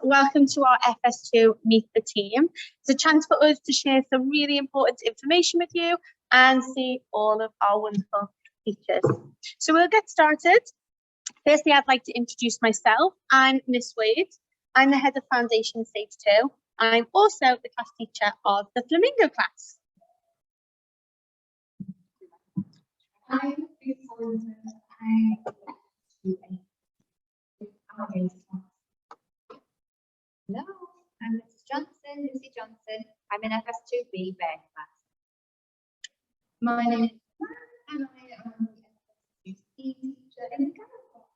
welcome to our FS2 Meet the Team. It's a chance for us to share some really important information with you and see all of our wonderful teachers. So we'll get started. Firstly, I'd like to introduce myself. I'm Miss Wade. I'm the head of Foundation Stage 2. I'm also the class teacher of the Flamingo class. I'm Hello, I'm Mrs. Johnson, Lucy Johnson. I'm in FS2B Bear class. My name is and I am the FS2C teacher in the Garden class.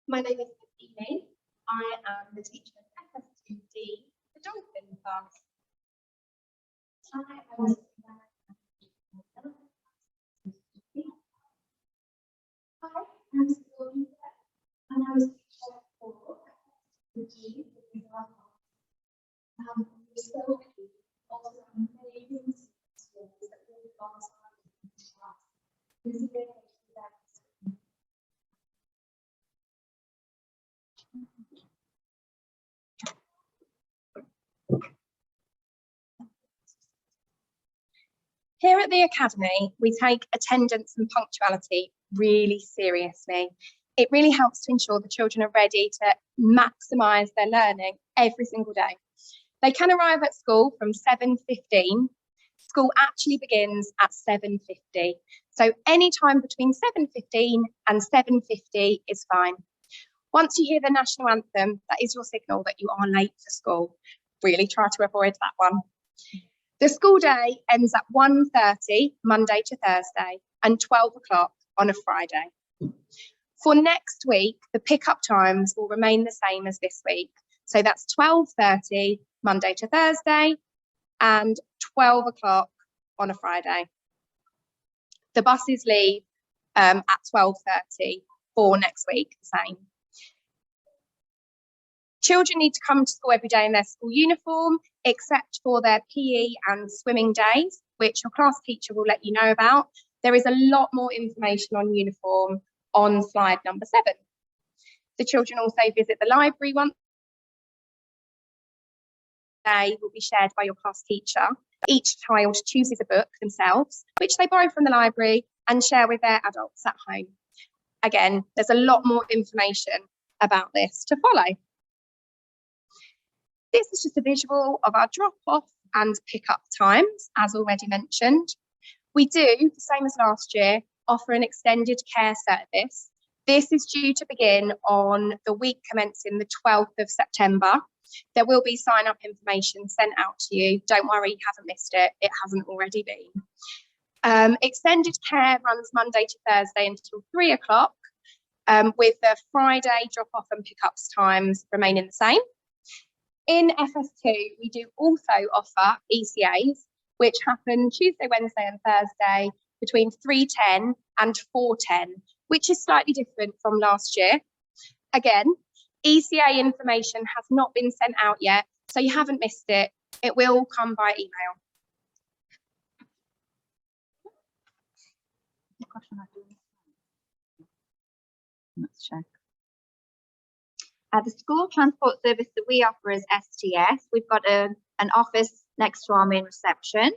My name is Elaine. I am the teacher in FS2D, the Dolphin class. I am Sophie, and I was teacher for FS2D. So also amazing skills that really alongside in class. This is very Here at the Academy, we take attendance and punctuality really seriously. It really helps to ensure the children are ready to maximise their learning every single day. They can arrive at school from 7:15. School actually begins at 7:50. So any time between 7:15 and 7:50 is fine. Once you hear the national anthem, that is your signal that you are late for school. Really try to avoid that one. The school day ends at 1:30 Monday to Thursday and 12 o'clock on a Friday. For next week, the pickup times will remain the same as this week. So that's 12:30 Monday to Thursday and 12 o'clock on a Friday. The buses leave at 12:30 for next week, the same. Children need to come to school every day in their school uniform, except for their PE and swimming days, which your class teacher will let you know about. There is a lot more information on uniform on slide number 7. The children also visit the library once a day, will be shared by your class teacher. Each child chooses a book themselves, which they borrow from the library and share with their adults at home. Again, there's a lot more information about this to follow. This is just a visual of our drop-off and pick-up times, as already mentioned. We do, the same as last year, offer an extended care service. This is due to begin on the week commencing the 12th of September. There will be sign-up information sent out to you. Don't worry, you haven't missed it. It hasn't already been. Extended care runs Monday to Thursday until 3 o'clock, with the Friday drop-off and pick-ups times remaining the same. In FS2, we do also offer ECAs, which happen Tuesday, Wednesday and Thursday between 3:10 and 4:10, which is slightly different from last year. Again, ECA information has not been sent out yet, so you haven't missed it. It will come by email. Let's check. The school transport service that we offer is STS. We've got an office next to our main reception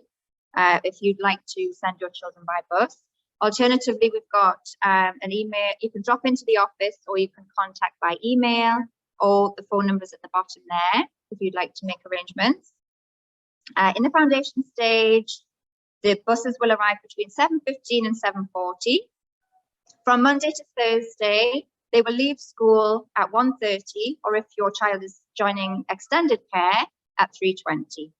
if you'd like to send your children by bus. Alternatively, we've got an email. You can drop into the office or you can contact by email, or the phone numbers at the bottom there if you'd like to make arrangements. In the foundation stage, the buses will arrive between 7:15 and 7:40. From Monday to Thursday, they will leave school at 1:30, or if your child is joining extended care, at 3:20.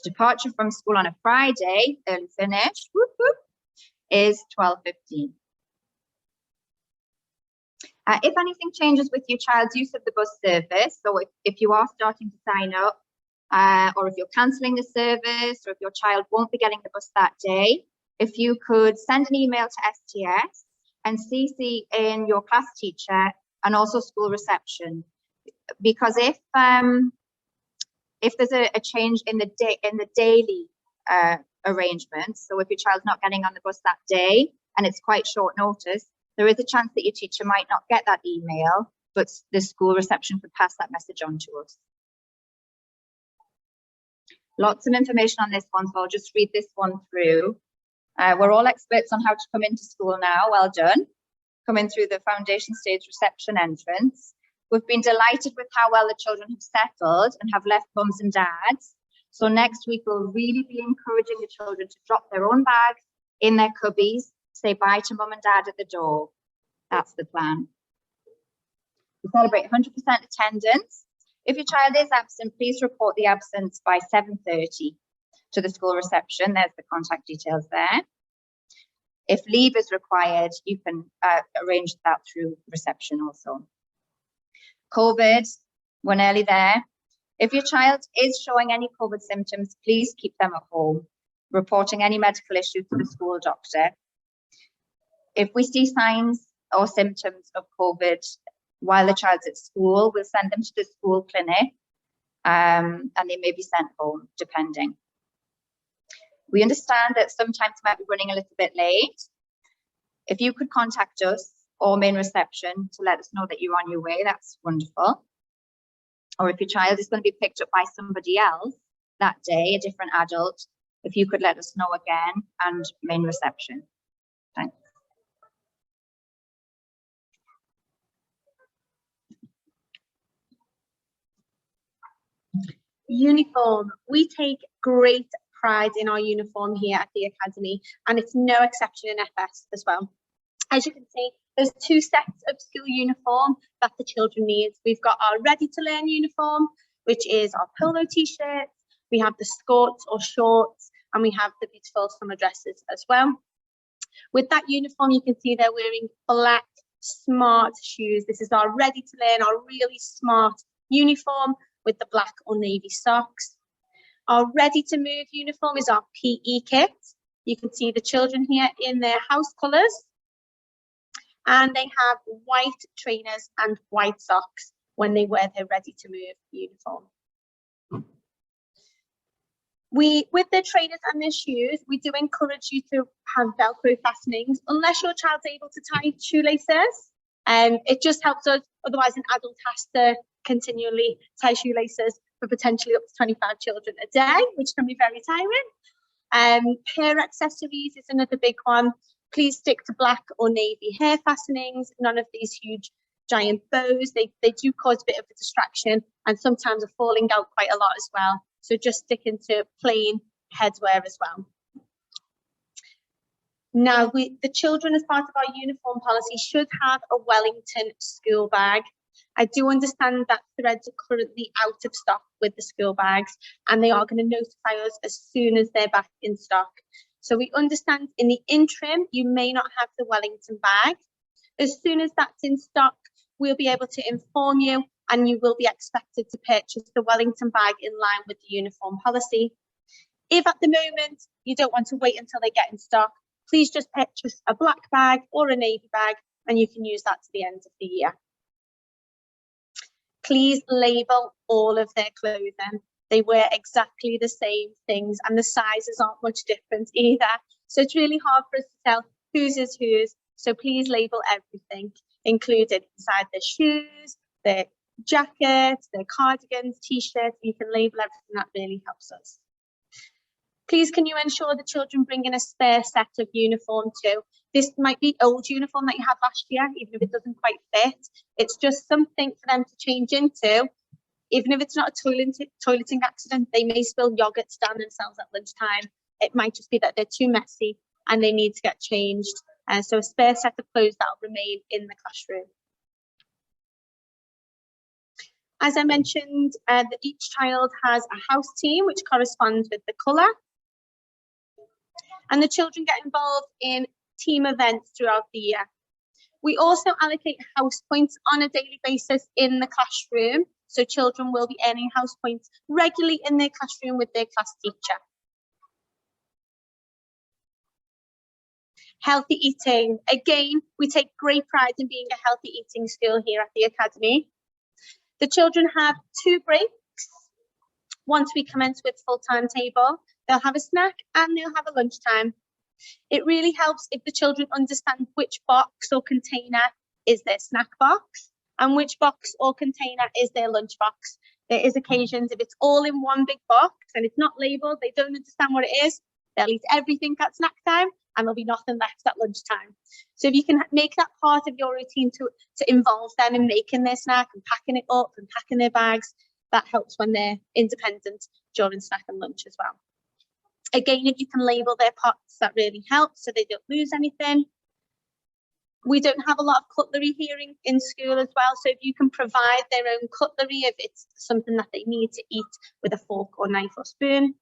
Departure from school on a Friday, early finish, whoop, whoop, is 12:15. If anything changes with your child's use of the bus service, so if you are starting to sign up, or if you're cancelling the service, or if your child won't be getting the bus that day, if you could send an email to STS and CC in your class teacher and also school reception, because if there's a change in the daily arrangements, so if your child's not getting on the bus that day and it's quite short notice, there is a chance that your teacher might not get that email but the school reception could pass that message on to us. Lots of information on this one, so I'll just read this one through. We're all experts on how to come into school now. Well done. Coming through the foundation stage reception entrance. We've been delighted with how well the children have settled and have left mums and dads. So next week, we'll really be encouraging the children to drop their own bags in their cubbies, say bye to mum and dad at the door. That's the plan. We celebrate 100% attendance. If your child is absent, please report the absence by 7:30 to the school reception. There's the contact details there. If leave is required, you can arrange that through reception also. COVID, we're nearly there. If your child is showing any COVID symptoms, please keep them at home, reporting any medical issue to the school doctor. If we see signs or symptoms of COVID while the child's at school, we'll send them to the school clinic and they may be sent home, depending. We understand that sometimes we might be running a little bit late. If you could contact us or main reception to let us know that you're on your way, that's wonderful. Or if your child is going to be picked up by somebody else that day, a different adult, if you could let us know again, and main reception. Thanks. Uniform. We take great pride in our uniform here at the Academy, and it's no exception in FS as well. As you can see, there's 2 sets of school uniform that the children need. We've got our ready to learn uniform, which is our polo t-shirts, we have the skirts or shorts, and we have the beautiful summer dresses as well. With that uniform, you can see they're wearing black, smart shoes. This is our ready to learn, our really smart uniform with the black or navy socks. Our ready to move uniform is our PE kit. You can see the children here in their house colours. And they have white trainers and white socks when they wear their ready to move uniform. With their trainers and their shoes, we do encourage you to have Velcro fastenings, unless your child's able to tie shoelaces. It just helps us, otherwise an adult has to continually tie shoelaces for potentially up to 25 children a day, which can be very tiring. Hair accessories is another big one. Please stick to black or navy hair fastenings, none of these huge giant bows. They do cause a bit of a distraction and sometimes are falling out quite a lot as well. So just sticking to plain headwear as well. Now, the children as part of our uniform policy should have a Wellington school bag. I do understand that threads are currently out of stock with the school bags, and they are going to notify us as soon as they're back in stock. So we understand in the interim, you may not have the Wellington bag. As soon as that's in stock, we'll be able to inform you, and you will be expected to purchase the Wellington bag in line with the uniform policy. If at the moment you don't want to wait until they get in stock, please just purchase a black bag or a navy bag, and you can use that to the end of the year. Please label all of their clothing. They wear exactly the same things and the sizes aren't much different either. So it's really hard for us to tell whose is whose. So please label everything, included inside their shoes, their jackets, their cardigans, t-shirts. You can label everything. That really helps us. Please, can you ensure the children bring in a spare set of uniform too? This might be old uniform that you had last year, even if it doesn't quite fit. It's just something for them to change into. Even if it's not a toileting accident, they may spill yogurts down themselves at lunchtime. It might just be that they're too messy and they need to get changed. So a spare set of clothes that will remain in the classroom. As I mentioned, each child has a house team which corresponds with the colour. And the children get involved in team events throughout the year. We also allocate house points on a daily basis in the classroom. So children will be earning house points regularly in their classroom with their class teacher. Healthy eating. Again, we take great pride in being a healthy eating school here at the Academy. The children have 2 breaks. Once we commence with full timetable, they'll have a snack and they'll have a lunchtime. It really helps if the children understand which box or container is their snack box and which box or container is their lunch box. There is occasions if it's all in one big box and it's not labelled, they don't understand what it is, they'll eat everything at snack time and there'll be nothing left at lunchtime. So if you can make that part of your routine to involve them in making their snack and packing it up and packing their bags, that helps when they're independent during snack and lunch as well. Again, if you can label their pots, that really helps so they don't lose anything. We don't have a lot of cutlery here in school as well, so if you can provide their own cutlery, if it's something that they need to eat with a fork or knife or spoon.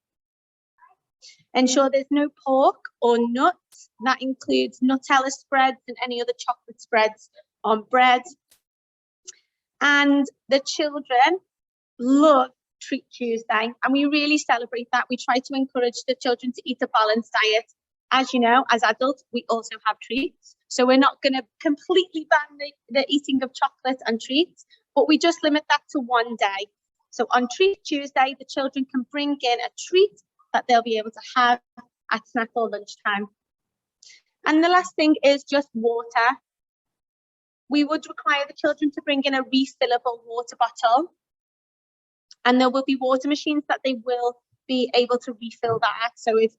Ensure there's no pork or nuts. That includes Nutella spreads and any other chocolate spreads on bread. And the children love Treat Tuesday, and we really celebrate that. We try to encourage the children to eat a balanced diet. As you know, as adults, we also have treats. So we're not going to completely ban the eating of chocolate and treats, but we just limit that to one day. So on Treat Tuesday, the children can bring in a treat that they'll be able to have at snack or lunchtime. And the last thing is just water. We would require the children to bring in a refillable water bottle, and there will be water machines that they will be able to refill that at. So if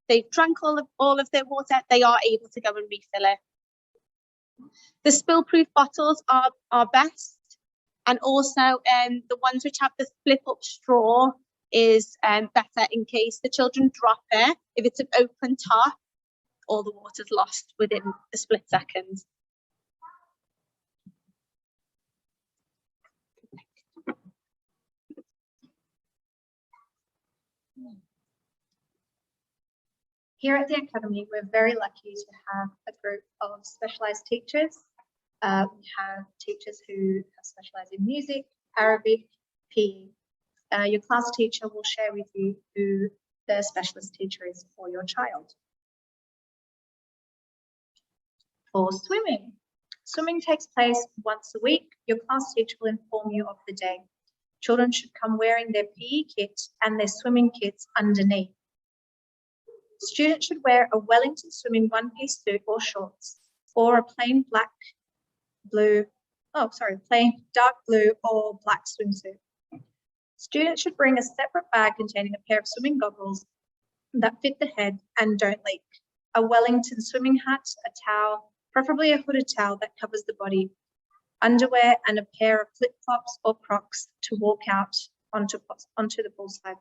they've drank all of their water, they are able to go and refill it. The spill-proof bottles are best, and also the ones which have the flip-up straw is better in case the children drop it. If it's an open top, all the water's lost within a split second. Here at the Academy, we're very lucky to have a group of specialised teachers. We have teachers who have specialised in music, Arabic, PE. Your class teacher will share with you who the specialist teacher is for your child. For swimming. Swimming takes place once a week. Your class teacher will inform you of the day. Children should come wearing their PE kit and their swimming kits underneath. Students should wear a Wellington swimming one-piece suit or shorts, or a plain dark blue or black swimsuit. Students should bring a separate bag containing a pair of swimming goggles that fit the head and don't leak, a Wellington swimming hat, a towel, preferably a hooded towel that covers the body, underwear, and a pair of flip-flops or Crocs to walk out onto the poolside.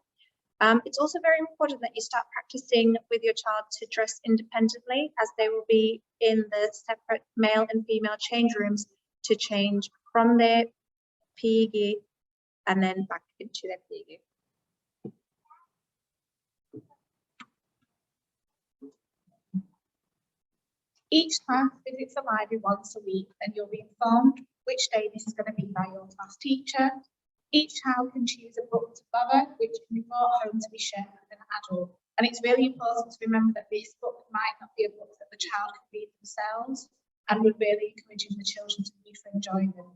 It's also very important that you start practicing with your child to dress independently, as they will be in the separate male and female change rooms to change from their PE gear and then back into their PE gear. Each class visits the library once a week, and you'll be informed which day this is going to be by your class teacher. Each child can choose a book to borrow, which can be brought home to be shared with an adult. And it's really important to remember that this book might not be a book that the child can read themselves, and we're really encouraging the children to read for enjoyment.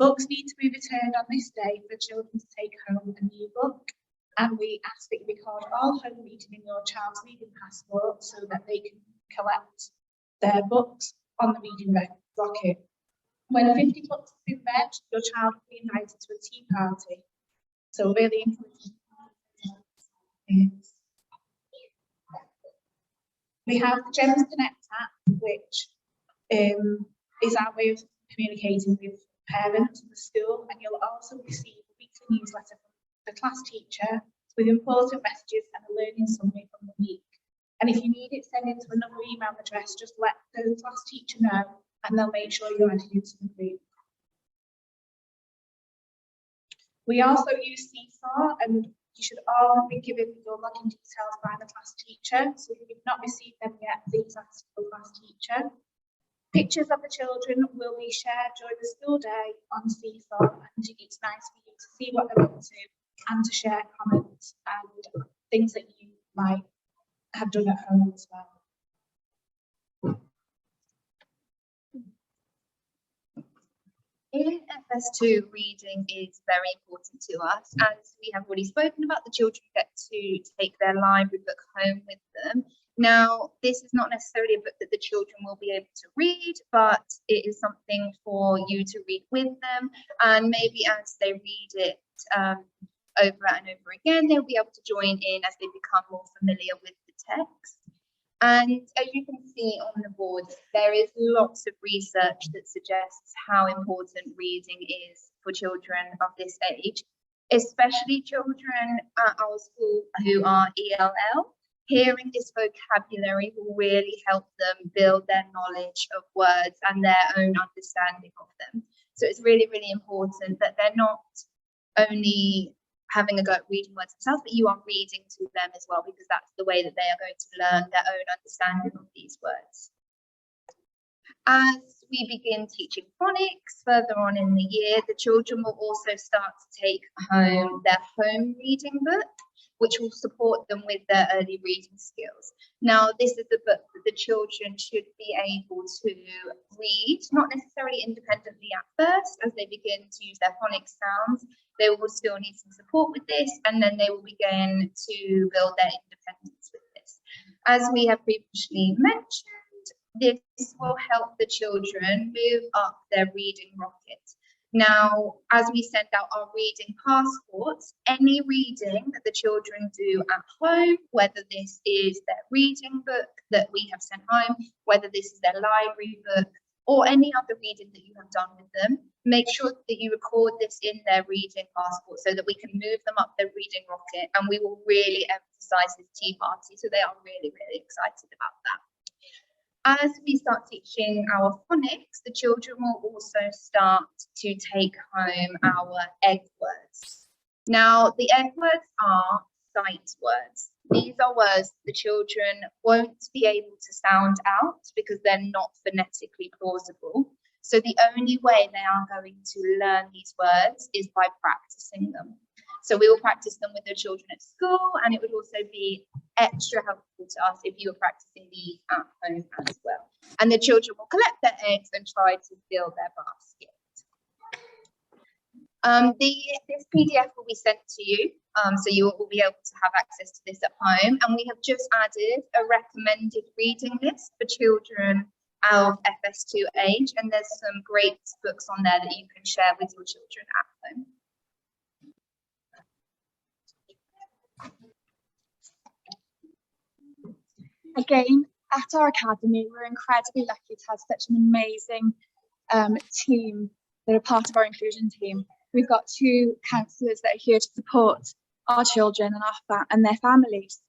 Books need to be returned on this day for children to take home a new book, and we ask that you record all home reading in your child's reading passport so that they can collect their books on the reading rocket. When 50 books have been read, your child will be invited to a tea party. So really important. We have the Gems Connect app, which is our way of communicating with parents in the school, and you'll also receive a weekly newsletter from the class teacher with important messages and a learning summary from the week. And if you need it, send it to another email address, just let the class teacher know, and they'll make sure you're added into the group. We also use Seesaw, and you should all have been given your login details by the class teacher. So if you've not received them yet, please ask the class teacher. Pictures of the children will be shared during the school day on Seesaw, and it's nice for you to see what they're up to and to share comments and things that you might have done at home as well. In FS2, reading is very important to us, as we have already spoken about. The children get to take their library book home with them. Now, this is not necessarily a book that the children will be able to read, but it is something for you to read with them, and maybe as they read it over and over again, they'll be able to join in as they become more familiar with the text. And as you can see on the board, there is lots of research that suggests how important reading is for children of this age, especially children at our school who are ELL. Hearing this vocabulary will really help them build their knowledge of words and their own understanding of them. So it's really, really important that they're not only having a go at reading words themselves, but you are reading to them as well, because that's the way that they are going to learn their own understanding of these words. As we begin teaching phonics further on in the year, the children will also start to take home their home reading book, which will support them with their early reading skills. Now, this is the book that the children should be able to read, not necessarily independently at first, as they begin to use their phonics sounds. They will still need some support with this, and then they will begin to build their independence with this. As we have previously mentioned, this will help the children move up their reading rocket. Now, as we send out our reading passports, any reading that the children do at home, whether this is their reading book that we have sent home, whether this is their library book, or any other reading that you have done with them, make sure that you record this in their reading passport so that we can move them up their reading rocket, and we will really emphasize this tea party, so they are really, really excited about that. As we start teaching our phonics, the children will also start to take home our egg words. Now, the egg words are sight words. These are words the children won't be able to sound out because they're not phonetically plausible. So the only way they are going to learn these words is by practicing them. So we will practice them with the children at school, and it would also be extra helpful to us if you were practicing these at home as well. And the children will collect their eggs and try to fill their basket. This PDF will be sent to you, so you will be able to have access to this at home. And we have just added a recommended reading list for children of FS2 age, and there's some great books on there that you can share with your children at home. Again, at our academy, we're incredibly lucky to have such an amazing team that are part of our inclusion team. We've got 2 counsellors that are here to support our children and their families.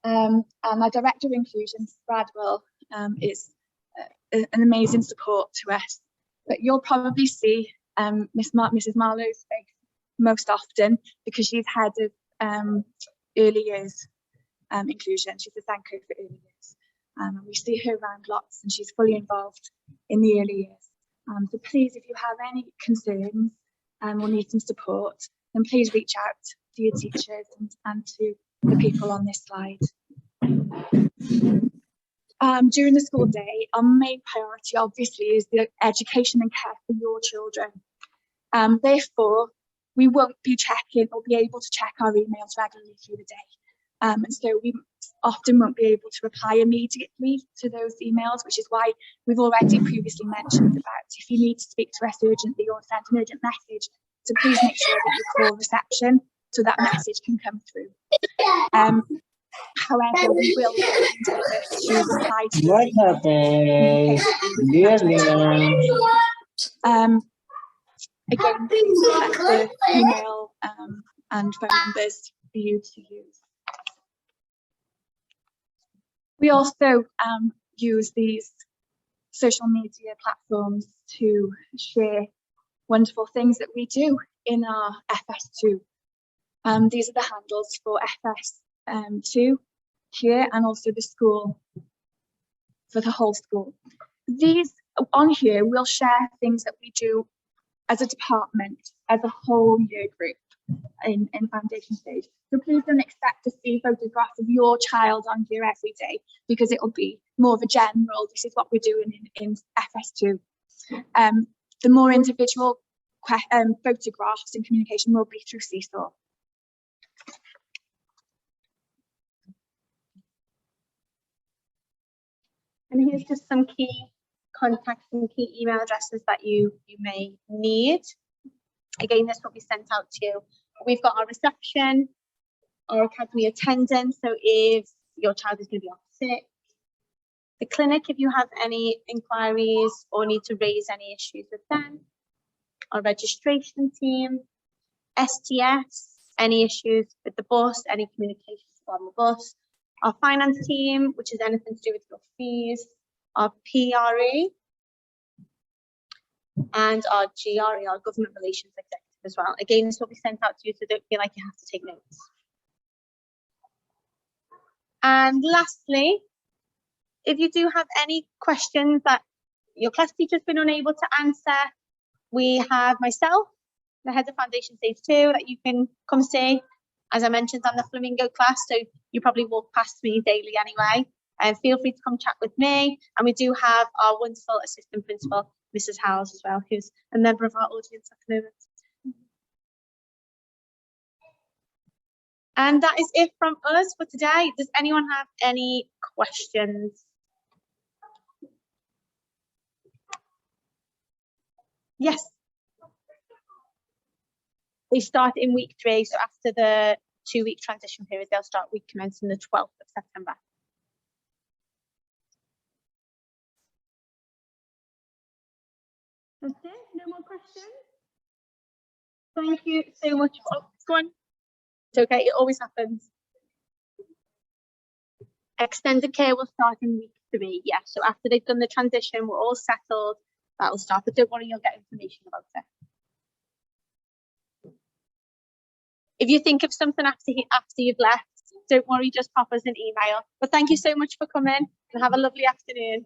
And our director of inclusion, Bradwell, is an amazing support to us. But you'll probably see Mrs. Marlowe's face most often because she's head of early years inclusion. She's the Sanko for early years. And we see her around lots, and she's fully involved in the early years. So please, if you have any concerns or need some support, then please reach out to your teachers and to the people on this slide. During the school day, our main priority obviously is the education and care for your children. Therefore, we won't be checking or be able to check our emails regularly through the day. And so we often won't be able to reply immediately to those emails, which is why we've already previously mentioned about if you need to speak to us urgently or send an urgent message, so please make sure that you call reception so that message can come through. However, we will endeavour to reply to what happened? Again, the email and phone numbers for you to use. We also use these social media platforms to share wonderful things that we do in our FS2. These are the handles for FS2 here, and also the school for the whole school. These on here, we'll share things that we do as a department, as a whole year group in foundation stage. So please don't expect to see photographs of your child on here every day, because it will be more of a general, this is what we're doing in FS2. The more individual photographs and communication will be through Seesaw. And here's just some key contacts and key email addresses that you may need. Again, this will be sent out to you. We've got our reception, our academy attendance, so if your child is going to be off sick. The clinic, if you have any inquiries or need to raise any issues with them. Our registration team, STS, any issues with the bus, any communications on the bus. Our finance team, which is anything to do with your fees. Our PRE. And our GRE, our government relations executive as well. Again, this will be sent out to you, so don't feel like you have to take notes. And lastly, if you do have any questions that your class teacher's been unable to answer, we have myself, the head of Foundation Stage 2, that you can come see. As I mentioned, I'm the Flamingo class, so you probably walk past me daily anyway. And feel free to come chat with me. And we do have our wonderful assistant principal, Mrs. Howes, as well, who's a member of our audience at the moment. And that is it from us for today. Does anyone have any questions? Yes. They start in week 3, so after the 2-week transition period, they'll start week commencing the 12th of September. That's it? No more questions? Thank you so much. Oh, go on. It's okay, it always happens. Extended care will start in week 3, yeah. So after they've done the transition, we're all settled, that will start. But don't worry, you'll get information about it. If you think of something after you've left, don't worry, just pop us an email. But thank you so much for coming and have a lovely afternoon.